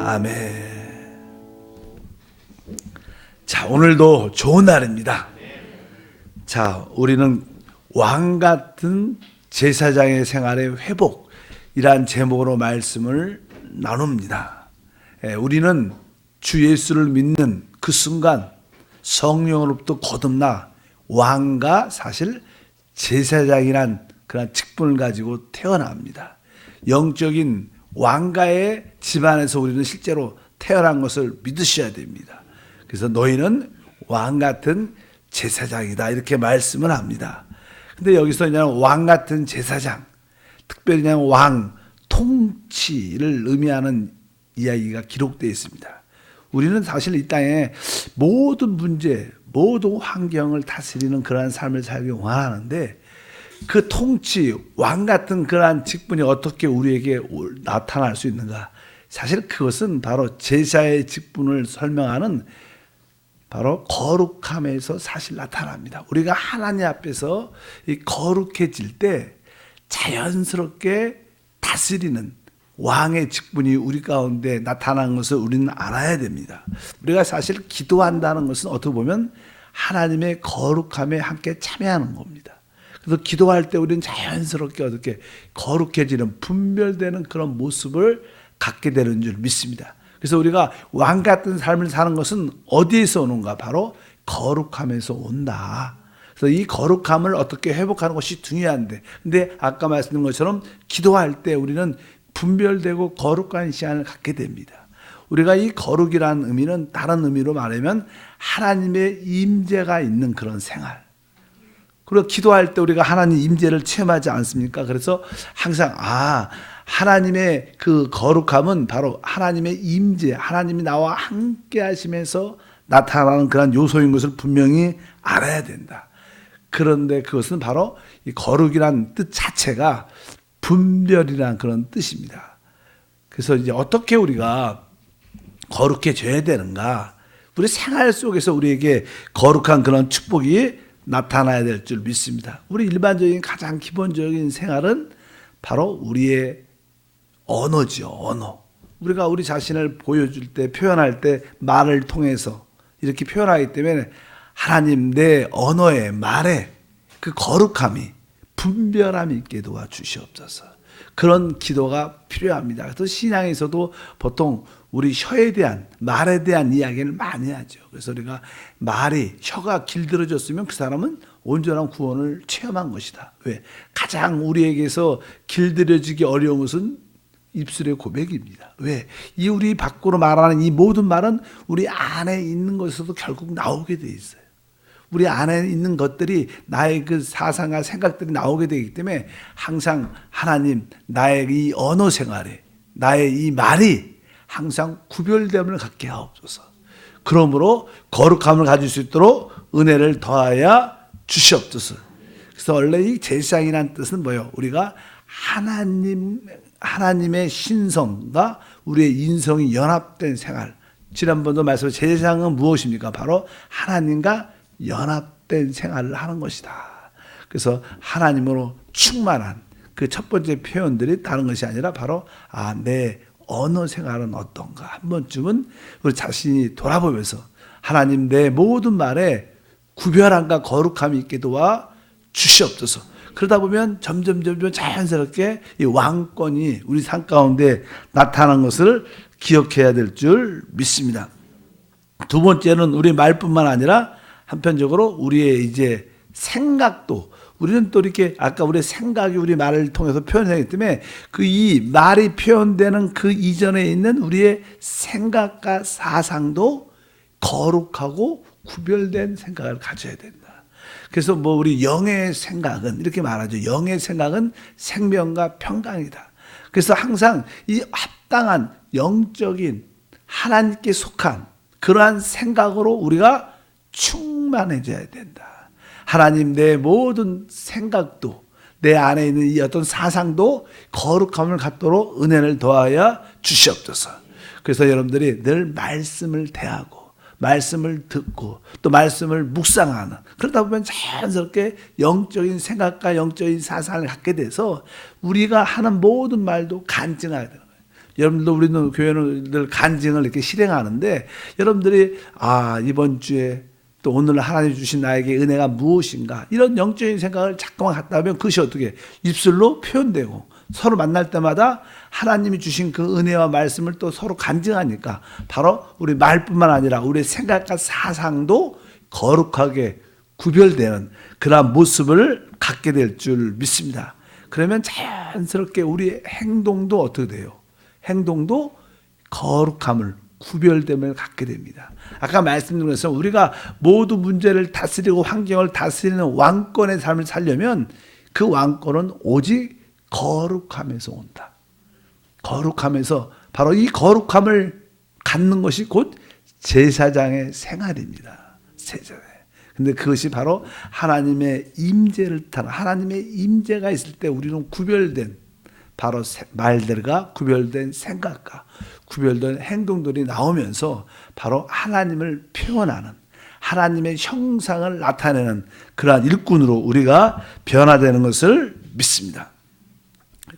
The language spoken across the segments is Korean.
아멘. 자, 오늘도 좋은 날입니다. 자, 우리는 왕 같은 제사장의 생활의 회복이란 제목으로 말씀을 나눕니다. 우리는 주 예수를 믿는 그 순간 성령으로부터 거듭나 왕과 사실 제사장이란 그런 직분을 가지고 태어납니다. 영적인 왕가의 집안에서 우리는 실제로 태어난 것을 믿으셔야 됩니다. 그래서 너희는 왕 같은 제사장이다 이렇게 말씀을 합니다. 근데 여기서 그냥 왕 같은 제사장, 특별히 그냥 왕 통치를 의미하는 이야기가 기록되어 있습니다. 우리는 사실 이 땅에 모든 문제, 모든 환경을 다스리는 그러한 삶을 살기 원하는데 그 통치, 왕 같은 그러한 직분이 어떻게 우리에게 나타날 수 있는가? 사실 그것은 바로 제사의 직분을 설명하는 바로 거룩함에서 사실 나타납니다. 우리가 하나님 앞에서 이 거룩해질 때 자연스럽게 다스리는 왕의 직분이 우리 가운데 나타나는 것을 우리는 알아야 됩니다. 우리가 사실 기도한다는 것은 어떻게 보면 하나님의 거룩함에 함께 참여하는 겁니다. 그래서 기도할 때 우리는 자연스럽게 어떻게 거룩해지는 분별되는 그런 모습을 갖게 되는 줄 믿습니다. 그래서 우리가 왕 같은 삶을 사는 것은 어디에서 오는가? 바로 거룩함에서 온다. 그래서 이 거룩함을 어떻게 회복하는 것이 중요한데, 근데 아까 말씀드린 것처럼 기도할 때 우리는 분별되고 거룩한 시간을 갖게 됩니다. 우리가 이 거룩이라는 의미는 다른 의미로 말하면 하나님의 임재가 있는 그런 생활. 그리고 기도할 때 우리가 하나님 임재를 체험하지 않습니까? 그래서 항상 하나님의 그 거룩함은 바로 하나님의 임재, 하나님이 나와 함께 하시면서 나타나는 그런 요소인 것을 분명히 알아야 된다. 그런데 그것은 바로 이 거룩이란 뜻 자체가 분별이라는 그런 뜻입니다. 그래서 이제 어떻게 우리가 거룩해져야 되는가? 우리 생활 속에서 우리에게 거룩한 그런 축복이 나타나야 될 줄 믿습니다. 우리 일반적인 가장 기본적인 생활은 바로 우리의 언어죠, 언어. 우리가 우리 자신을 보여줄 때, 표현할 때 말을 통해서 이렇게 표현하기 때문에 하나님 내 언어에, 말에 그 거룩함이, 분별함이 있게 도와주시옵소서. 그런 기도가 필요합니다. 그래서 신앙에서도 보통 우리 혀에 대한, 말에 대한 이야기를 많이 하죠. 그래서 우리가 혀가 길들어졌으면 그 사람은 온전한 구원을 체험한 것이다. 왜? 가장 우리에게서 길들여지기 어려운 것은 입술의 고백입니다. 왜? 이 우리 밖으로 말하는 이 모든 말은 우리 안에 있는 것에서도 결국 나오게 돼 있어요. 우리 안에 있는 것들이 나의 그 사상과 생각들이 나오게 되기 때문에 항상 하나님 나의 이 언어 생활에 나의 이 말이 항상 구별됨을 갖게 하옵소서. 그러므로 거룩함을 가질 수 있도록 은혜를 더하여 주시옵소서. 그래서 원래 이 제사장이라는 뜻은 뭐예요? 우리가 하나님의 신성과 우리의 인성이 연합된 생활. 지난번도 말씀 제사장은 무엇입니까? 바로 하나님과 연합된 생활을 하는 것이다. 그래서 하나님으로 충만한 그 첫 번째 표현들이 다른 것이 아니라 바로 내 언어 생활은 어떤가 한 번쯤은 우리 자신이 돌아보면서 하나님 내 모든 말에 구별함과 거룩함이 있게 도와 주시옵소서. 그러다 보면 점점 자연스럽게 이 왕권이 우리 삶 가운데 나타나는 것을 기억해야 될 줄 믿습니다. 두 번째는 우리 말뿐만 아니라 한편적으로 우리의 이제 생각도, 우리는 또 이렇게 아까 우리의 생각이 우리 말을 통해서 표현하기 때문에 그 이 말이 표현되는 그 이전에 있는 우리의 생각과 사상도 거룩하고 구별된 생각을 가져야 된다. 그래서 우리 영의 생각은 이렇게 말하죠. 영의 생각은 생명과 평강이다. 그래서 항상 이 합당한 영적인 하나님께 속한 그러한 생각으로 우리가 충만해져야 된다. 하나님 내 모든 생각도 내 안에 있는 이 어떤 사상도 거룩함을 갖도록 은혜를 더하여 주시옵소서. 그래서 여러분들이 늘 말씀을 대하고 말씀을 듣고 또 말씀을 묵상하는, 그러다 보면 자연스럽게 영적인 생각과 영적인 사상을 갖게 돼서 우리가 하는 모든 말도 간증하게 되는 거예요. 여러분들도 우리는 교회는 늘 간증을 이렇게 실행하는데 여러분들이 이번 주에 또 오늘 하나님 주신 나에게 은혜가 무엇인가 이런 영적인 생각을 자꾸만 갖다 하면 그것이 어떻게 입술로 표현되고 서로 만날 때마다 하나님이 주신 그 은혜와 말씀을 또 서로 간증하니까 바로 우리 말뿐만 아니라 우리의 생각과 사상도 거룩하게 구별되는 그러한 모습을 갖게 될 줄 믿습니다. 그러면 자연스럽게 우리의 행동도 어떻게 돼요? 행동도 거룩함을 구별됨을 갖게 됩니다. 아까 말씀드린 것처럼 우리가 모두 문제를 다스리고 환경을 다스리는 왕권의 삶을 살려면 그 왕권은 오직 거룩함에서 온다. 거룩함에서 바로 이 거룩함을 갖는 것이 곧 제사장의 생활입니다. 제사장. 근데 그것이 바로 하나님의 임재를 타는 하나님의 임재가 있을 때 우리는 구별된 바로 말들과 구별된 생각과 구별된 행동들이 나오면서 바로 하나님을 표현하는 하나님의 형상을 나타내는 그러한 일꾼으로 우리가 변화되는 것을 믿습니다.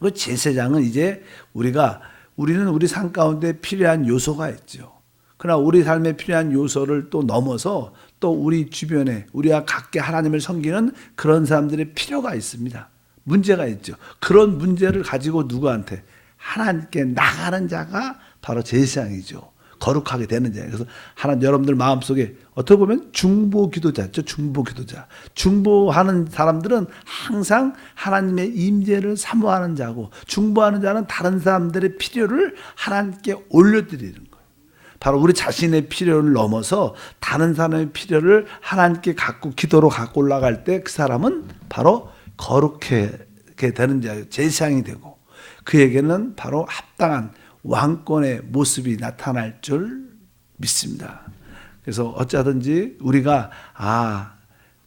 그 제사장은 이제 우리는 우리 삶 가운데 필요한 요소가 있죠. 그러나 우리 삶에 필요한 요소를 또 넘어서 또 우리 주변에 우리가 각기 하나님을 섬기는 그런 사람들의 필요가 있습니다. 문제가 있죠. 그런 문제를 가지고 누구한테? 하나님께 나가는 자가 바로 제사장이죠. 거룩하게 되는 자. 그래서 하나님 여러분들 마음속에 어떻게 보면 중보 기도자죠. 중보 기도자. 중보하는 사람들은 항상 하나님의 임재를 사모하는 자고 중보하는 자는 다른 사람들의 필요를 하나님께 올려드리는 거예요. 바로 우리 자신의 필요를 넘어서 다른 사람의 필요를 하나님께 기도로 갖고 올라갈 때 그 사람은 바로 거룩하게 되는 자예요. 제사장이 되고 그에게는 바로 합당한 왕권의 모습이 나타날 줄 믿습니다. 그래서 어쩌든지 우리가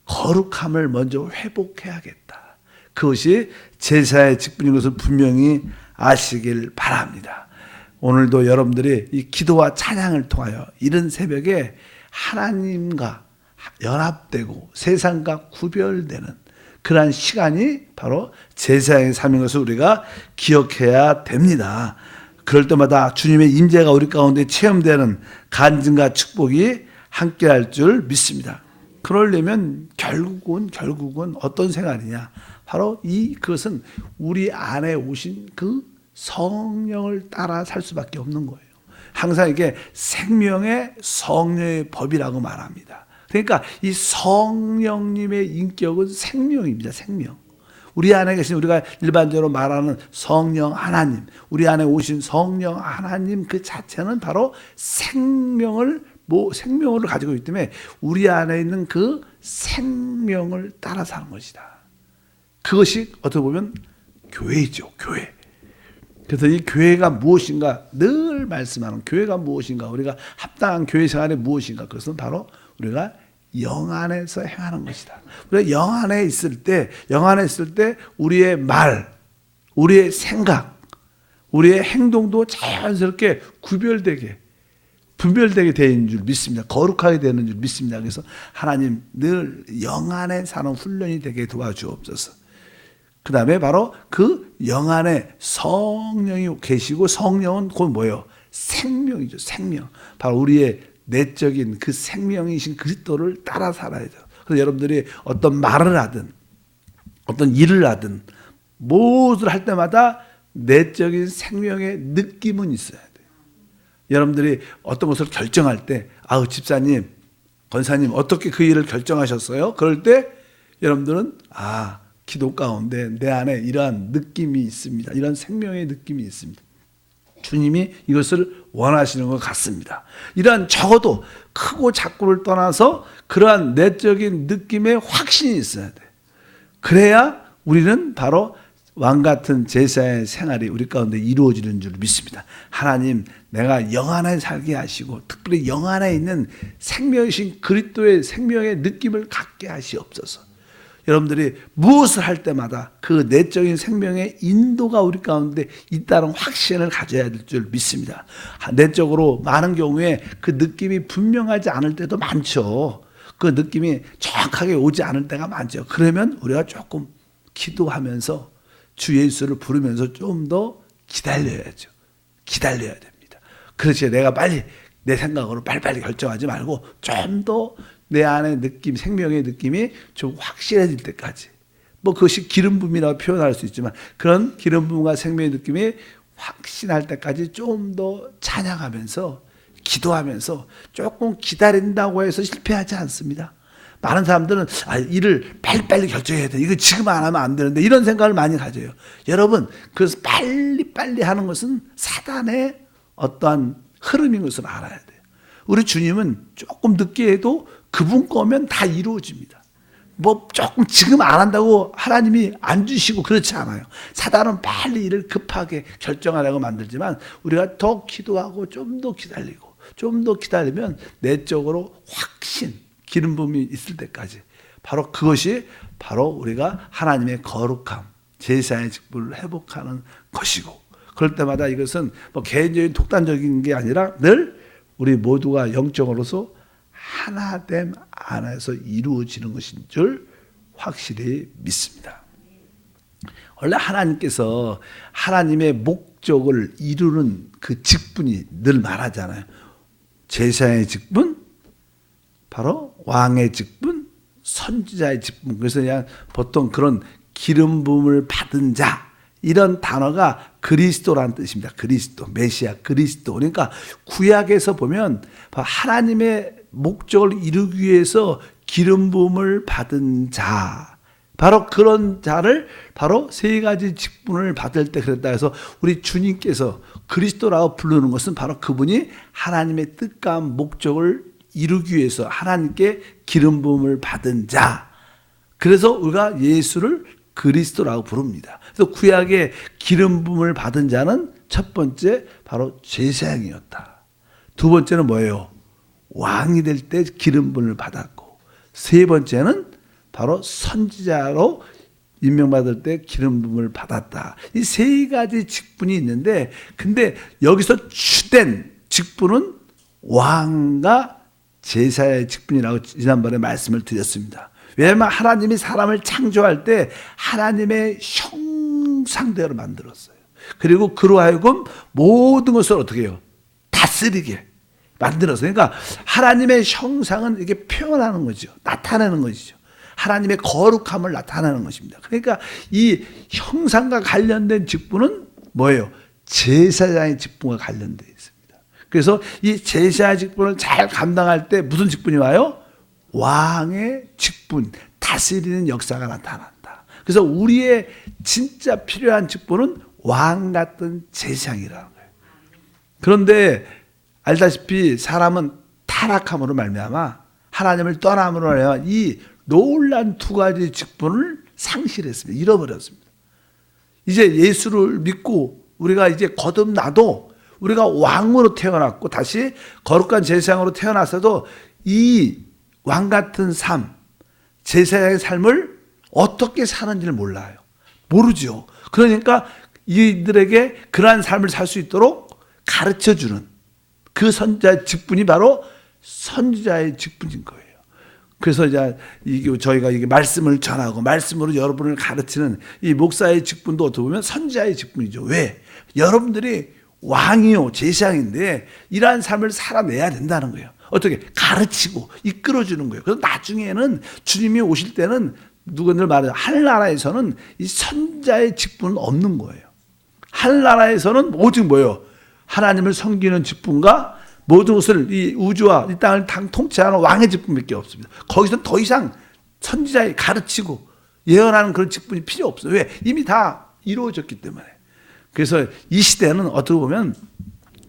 거룩함을 먼저 회복해야겠다. 그것이 제사의 직분인 것을 분명히 아시길 바랍니다. 오늘도 여러분들이 이 기도와 찬양을 통하여 이른 새벽에 하나님과 연합되고 세상과 구별되는 그러한 시간이 바로 제사의 삶인 것을 우리가 기억해야 됩니다. 그럴 때마다 주님의 임재가 우리 가운데 체험되는 간증과 축복이 함께할 줄 믿습니다. 그러려면 결국은 어떤 생활이냐? 바로 그것은 우리 안에 오신 그 성령을 따라 살 수밖에 없는 거예요. 항상 이게 생명의 성령의 법이라고 말합니다. 그러니까 이 성령님의 인격은 생명입니다. 생명. 우리 안에 계신 우리가 일반적으로 말하는 성령 하나님, 우리 안에 오신 성령 하나님 그 자체는 바로 생명을 가지고 있기 때문에 우리 안에 있는 그 생명을 따라 사는 것이다. 그것이 어떻게 보면 교회이죠. 교회. 그래서 이 교회가 무엇인가 늘 말씀하는 교회가 무엇인가 우리가 합당한 교회 생활이 무엇인가 그것은 바로 우리가 영 안에서 행하는 것이다. 우리가 영 안에 있을 때 우리의 말, 우리의 생각, 우리의 행동도 자연스럽게 분별되게 되는 줄 믿습니다. 거룩하게 되는 줄 믿습니다. 그래서 하나님 늘 영 안에 사는 훈련이 되게 도와주옵소서. 그 다음에 바로 그 영 안에 성령이 계시고 성령은 곧 뭐예요? 생명이죠. 생명. 바로 우리의 내적인 그 생명이신 그리스도를 따라 살아야 돼요. 그래서 여러분들이 어떤 말을 하든 어떤 일을 하든 무엇을 할 때마다 내적인 생명의 느낌은 있어야 돼요. 여러분들이 어떤 것을 결정할 때 집사님, 권사님 어떻게 그 일을 결정하셨어요? 그럴 때 여러분들은 기도 가운데 내 안에 이러한 느낌이 있습니다. 이런 생명의 느낌이 있습니다. 주님이 이것을 원하시는 것 같습니다. 이러한 적어도 크고 작고를 떠나서 그러한 내적인 느낌의 확신이 있어야 돼요. 그래야 우리는 바로 왕같은 제사의 생활이 우리 가운데 이루어지는 줄 믿습니다. 하나님, 내가 영 안에 살게 하시고 특별히 영 안에 있는 생명이신 그리스도의 생명의 느낌을 갖게 하시옵소서. 여러분들이 무엇을 할 때마다 그 내적인 생명의 인도가 우리 가운데 있다는 확신을 가져야 될 줄 믿습니다. 내적으로 많은 경우에 그 느낌이 분명하지 않을 때도 많죠. 그 느낌이 정확하게 오지 않을 때가 많죠. 그러면 우리가 조금 기도하면서 주 예수를 부르면서 좀 더 기다려야죠. 기다려야 됩니다. 그렇지, 내가 빨리 내 생각으로 빨리빨리 결정하지 말고 좀 더 내 안의 느낌, 생명의 느낌이 좀 확실해질 때까지, 뭐 그것이 기름 부음이라고 표현할 수 있지만 그런 기름 부음과 생명의 느낌이 확신할 때까지 좀 더 찬양하면서 기도하면서 조금 기다린다고 해서 실패하지 않습니다. 많은 사람들은 일을 빨리빨리 결정해야 돼, 이거 지금 안 하면 안 되는데, 이런 생각을 많이 가져요. 여러분, 그래서 빨리빨리 하는 것은 사단의 어떠한 흐름인 것을 알아야 돼요. 우리 주님은 조금 늦게 해도 그분 거면 다 이루어집니다. 뭐 조금 지금 안 한다고 하나님이 안 주시고 그렇지 않아요. 사단은 빨리 일을 급하게 결정하려고 만들지만 우리가 더 기도하고 좀 더 기다리고 좀 더 기다리면 내적으로 확신, 기름 부음이 있을 때까지, 바로 그것이 바로 우리가 하나님의 거룩함, 제사의 직분을 회복하는 것이고, 그럴 때마다 이것은 뭐 개인적인 독단적인 게 아니라 늘 우리 모두가 영적으로서 하나됨 안에서 이루어지는 것인 줄 확실히 믿습니다. 원래 하나님께서 하나님의 목적을 이루는 그 직분이 늘 말하잖아요. 제사의 직분, 바로 왕의 직분, 선지자의 직분. 그래서 그냥 보통 그런 기름 부음을 받은 자, 이런 단어가 그리스도라는 뜻입니다. 그리스도, 메시아, 그리스도. 그러니까 구약에서 보면 하나님의 목적을 이루기 위해서 기름 부음을 받은 자, 바로 그런 자를 바로 세 가지 직분을 받을 때 그랬다 해서 우리 주님께서 그리스도라고 부르는 것은 바로 그분이 하나님의 뜻과 목적을 이루기 위해서 하나님께 기름 부음을 받은 자, 그래서 우리가 예수를 그리스도라고 부릅니다. 그래서 구약의 기름 부음을 받은 자는 첫 번째 바로 제사장이었다. 두 번째는 뭐예요? 왕이 될 때 기름 부음을 받았고, 세 번째는 바로 선지자로 임명받을 때 기름 부음을 받았다. 이 세 가지 직분이 있는데, 근데 여기서 주된 직분은 왕과 제사의 직분이라고 지난번에 말씀을 드렸습니다. 왜냐하면 하나님이 사람을 창조할 때 하나님의 형상대로 만들었어요. 그리고 그로 하여금 모든 것을 어떻게 해요? 다스리게 만들었어요. 그러니까 하나님의 형상은 이게 표현하는 거죠. 나타내는 것이죠. 하나님의 거룩함을 나타내는 것입니다. 그러니까 이 형상과 관련된 직분은 뭐예요? 제사장의 직분과 관련되어 있습니다. 그래서 이 제사의 직분을 잘 감당할 때 무슨 직분이 와요? 왕의 직분, 다스리는 역사가 나타난다. 그래서 우리의 진짜 필요한 직분은 왕 같은 제사장이라는 거예요. 그런데 알다시피 사람은 타락함으로 말미암아 하나님을 떠남으로 말미암아 이 놀란 두 가지 직분을 상실했습니다. 잃어버렸습니다. 이제 예수를 믿고 우리가 이제 거듭나도 우리가 왕으로 태어났고 다시 거룩한 제사장으로 태어났어도 이 왕 같은 삶, 제사장의 삶을 어떻게 사는지를 몰라요. 모르죠. 그러니까 이들에게 그러한 삶을 살 수 있도록 가르쳐주는 그 선지자의 직분이 바로 선지자의 직분인 거예요. 그래서 이제 저희가 이게 말씀을 전하고 말씀으로 여러분을 가르치는 이 목사의 직분도 어떻게 보면 선지자의 직분이죠. 왜? 여러분들이 왕이요, 제사장인데 이러한 삶을 살아내야 된다는 거예요. 어떻게? 가르치고 이끌어주는 거예요. 그래서 나중에는 주님이 오실 때는 누구들 말해요. 하늘나라에서는 이 선지자의 직분은 없는 거예요. 하늘나라에서는 오직 뭐예요? 하나님을 섬기는 직분과 모든 것을 이 우주와 이 땅을 통치하는 왕의 직분밖에 없습니다. 거기서 더 이상 선지자의 가르치고 예언하는 그런 직분이 필요 없어요. 왜? 이미 다 이루어졌기 때문에. 그래서 이 시대는 어떻게 보면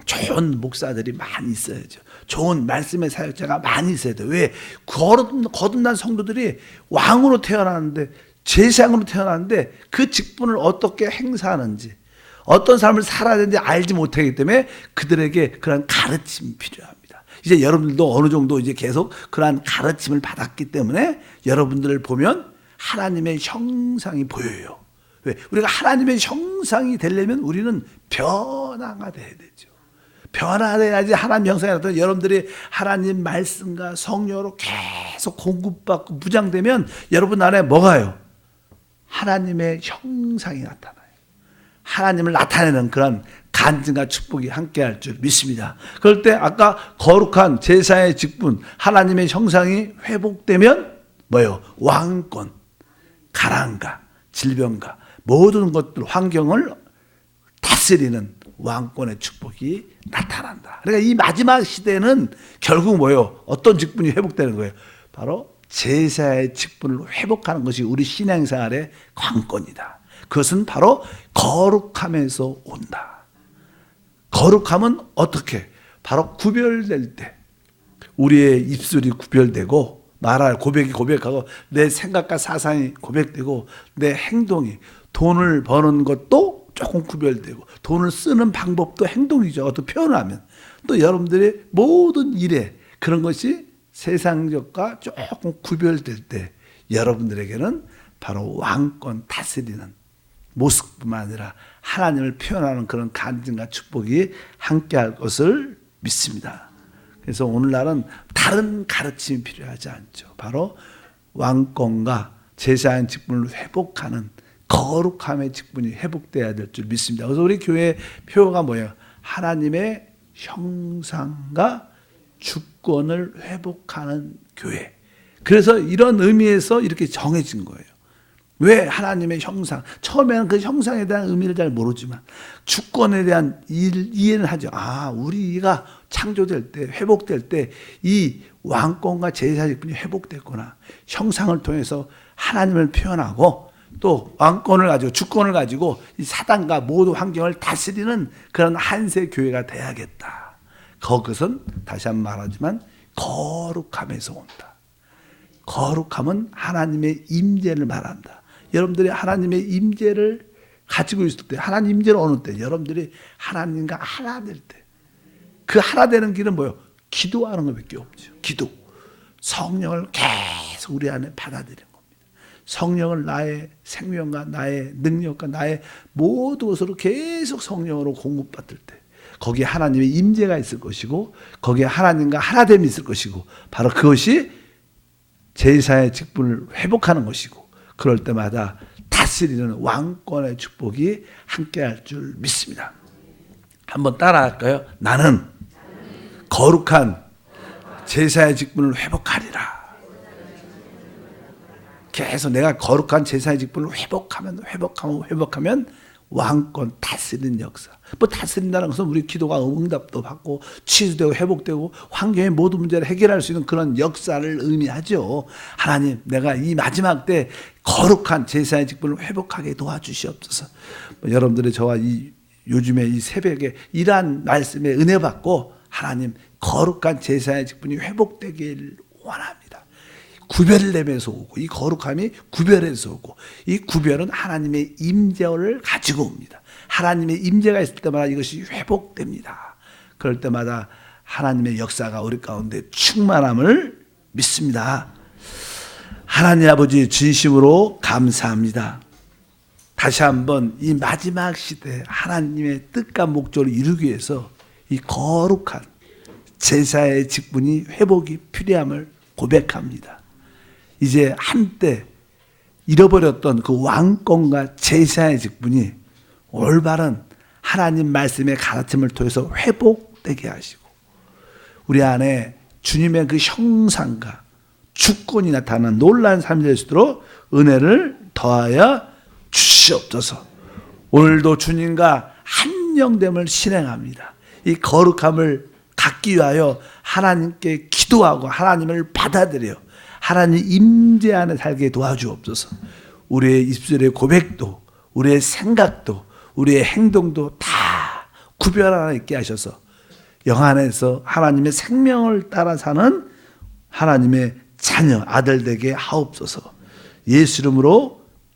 좋은 목사들이 많이 있어야죠. 좋은 말씀의 사역자가 많이 있어야 돼요. 왜? 거듭난 성도들이 왕으로 태어났는데, 제사장으로 태어났는데 그 직분을 어떻게 행사하는지, 어떤 삶을 살아야 되는지 알지 못하기 때문에 그들에게 그런 가르침이 필요합니다. 이제 여러분들도 어느 정도 이제 계속 그러한 가르침을 받았기 때문에 여러분들을 보면 하나님의 형상이 보여요. 왜? 우리가 하나님의 형상이 되려면 우리는 변화가 돼야 되죠. 변화돼야지 하나님 형상이 나타나요. 여러분들이 하나님 말씀과 성령으로 계속 공급받고 무장되면 여러분 안에 뭐가요? 하나님의 형상이 나타나요. 하나님을 나타내는 그런 간증과 축복이 함께할 줄 믿습니다. 그럴 때 아까 거룩한 제사의 직분, 하나님의 형상이 회복되면 뭐예요? 왕권, 가난과 질병과 모든 것들, 환경을 다스리는 왕권의 축복이 나타난다. 그러니까 이 마지막 시대는 결국 뭐예요? 어떤 직분이 회복되는 거예요? 바로 제사의 직분을 회복하는 것이 우리 신앙생활의 관건이다. 그것은 바로 거룩함에서 온다. 거룩함은 어떻게? 바로 구별될 때 우리의 입술이 구별되고 말할 고백이 고백하고 내 생각과 사상이 고백되고 내 행동이 돈을 버는 것도 조금 구별되고 돈을 쓰는 방법도 행동이죠. 어떻게 표현하면 또 여러분들의 모든 일에 그런 것이 세상적과 조금 구별될 때 여러분들에게는 바로 왕권 다스리는 모습뿐만 아니라 하나님을 표현하는 그런 간증과 축복이 함께할 것을 믿습니다. 그래서 오늘날은 다른 가르침이 필요하지 않죠. 바로 왕권과 제사의 직분을 회복하는 거룩함의 직분이 회복돼야 될 줄 믿습니다. 그래서 우리 교회 표어가 뭐예요? 하나님의 형상과 주권을 회복하는 교회. 그래서 이런 의미에서 이렇게 정해진 거예요. 왜 하나님의 형상? 처음에는 그 형상에 대한 의미를 잘 모르지만 주권에 대한 이해는 하죠. 아, 우리가 창조될 때, 회복될 때 이 왕권과 제사 직분이 회복됐구나. 형상을 통해서 하나님을 표현하고 또 왕권을 가지고 주권을 가지고 이 사단과 모든 환경을 다스리는 그런 한세 교회가 돼야겠다. 그것은 다시 한번 말하지만 거룩함에서 온다. 거룩함은 하나님의 임재를 말한다. 여러분들이 하나님의 임재를 가지고 있을 때, 하나님 임재를 어느 때, 여러분들이 하나님과 하나 될 때, 그 하나 되는 길은 뭐예요? 기도하는 것밖에 없죠. 기도. 성령을 계속 우리 안에 받아들이는 겁니다. 성령을 나의 생명과 나의 능력과 나의 모든 것으로 계속 성령으로 공급받을 때, 거기에 하나님의 임재가 있을 것이고, 거기에 하나님과 하나됨이 있을 것이고, 바로 그것이 제사의 직분을 회복하는 것이고, 그럴 때마다 다스리는 왕권의 축복이 함께할 줄 믿습니다. 한번 따라할까요? 나는 거룩한 제사의 직분을 회복하리라. 계속 내가 거룩한 제사의 직분을 회복하면 왕권 다스리는 역사. 뭐 다스린다는 것은 우리 기도가 응답도 받고 치유되고 회복되고 환경의 모든 문제를 해결할 수 있는 그런 역사를 의미하죠. 하나님, 내가 이 마지막 때 거룩한 제사의 직분을 회복하게 도와주시옵소서. 여러분들이 저와 요즘에 이 새벽에 이러한 말씀에 은혜 받고 하나님 거룩한 제사의 직분이 회복되길 원합니다. 구별을 내면서 오고 이 거룩함이 구별에서 오고 이 구별은 하나님의 임재를 가지고 옵니다. 하나님의 임재가 있을 때마다 이것이 회복됩니다. 그럴 때마다 하나님의 역사가 우리 가운데 충만함을 믿습니다. 하나님 아버지 진심으로 감사합니다. 다시 한번 이 마지막 시대에 하나님의 뜻과 목적을 이루기 위해서 이 거룩한 제사의 직분이 회복이 필요함을 고백합니다. 이제 한때 잃어버렸던 그 왕권과 제사의 직분이 올바른 하나님 말씀의 가르침을 통해서 회복되게 하시고 우리 안에 주님의 그 형상과 주권이 나타나는 놀라운 삶이 될 수 있도록 은혜를 더하여 주시옵소서. 오늘도 주님과 한영됨을 실행합니다. 이 거룩함을 갖기 위하여 하나님께 기도하고 하나님을 받아들여 하나님 임재 안에 살게 도와주옵소서. 우리의 입술의 고백도 우리의 생각도 우리의 행동도 다 구별 하나 있게 하셔서 영 안에서 하나님의 생명을 따라 사는 하나님의 자녀 아들 되게 하옵소서. 예수 이름으로